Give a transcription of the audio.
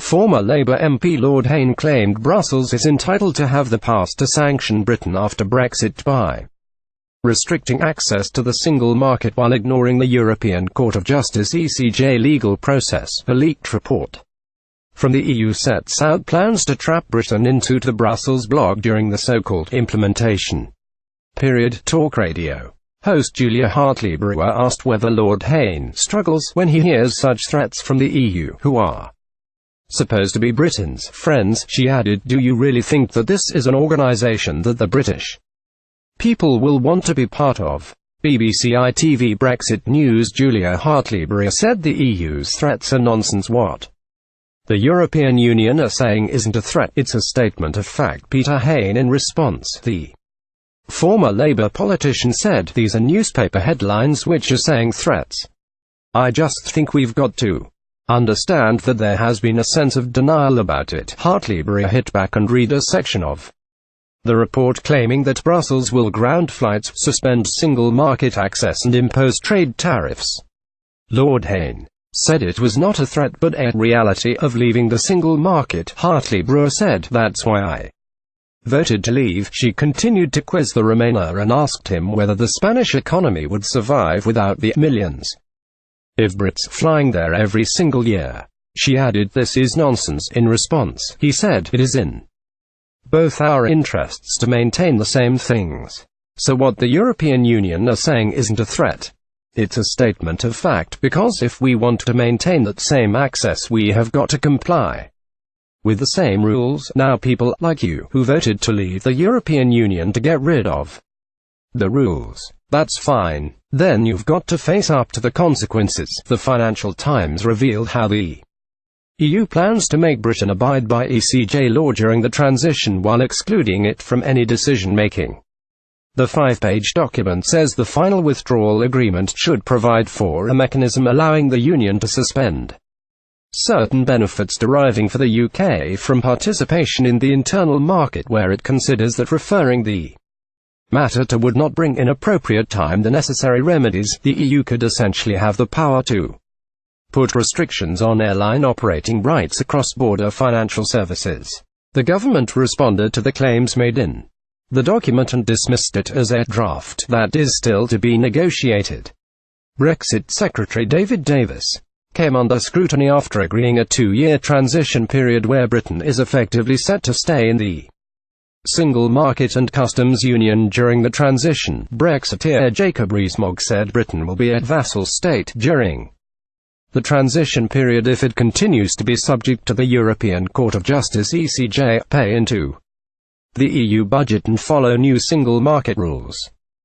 Former Labour MP Lord Hain claimed Brussels is entitled to have the power to sanction Britain after Brexit by restricting access to the single market while ignoring the European Court of Justice (ECJ) legal process. A leaked report from the EU sets out plans to trap Britain into the Brussels bloc during the so-called implementation period. TalkRadio host Julia HartleyBrewer asked whether Lord Hain struggles when he hears such threats from the EU, who are supposed to be Britain's friends. She added, "Do you really think that this is an organisation that the British people will want to be part of?" BBC ITV Brexit News. Julia HartleyBrewer said the EU's threats are nonsense. What the European Union are saying isn't a threat, it's a statement of fact. Peter Hain in response, the former Labour politician said, "These are newspaper headlines which are saying threats. I just think we've got to understand that there has been a sense of denial about it." HartleyBrewer hit back and read a section of the report claiming that Brussels will ground flights, suspend single market access and impose trade tariffs. Lord Hain said it was not a threat but a reality of leaving the single market. HartleyBrewer said, "That's why I voted to leave." She continued to quiz the Remainer and asked him whether the Spanish economy would survive without the millions of Brits flying there every single year. She added, "This is nonsense." In response, he said, "It is in both our interests to maintain the same things. So what the European Union are saying isn't a threat. It's a statement of fact, because if we want to maintain that same access we have got to comply with the same rules. Now people like you, who voted to leave the European Union to get rid of the rules, that's fine. Then you've got to face up to the consequences." The Financial Times revealed how the EU plans to make Britain abide by ECJ law during the transition while excluding it from any decision-making. The 5-page document says the final withdrawal agreement should provide for a mechanism allowing the Union to suspend certain benefits deriving for the UK from participation in the internal market where it considers that referring the matter to would not bring in appropriate time the necessary remedies. The EU could essentially have the power to put restrictions on airline operating rights across border financial services. The government responded to the claims made in the document and dismissed it as a draft that is still to be negotiated. Brexit Secretary David Davis came under scrutiny after agreeing a 2-year transition period where Britain is effectively set to stay in the single market and customs union during the transition. Brexiteer Jacob Rees-Mogg said Britain will be a vassal state during the transition period if it continues to be subject to the European Court of Justice (ECJ), pay into the EU budget and follow new single market rules.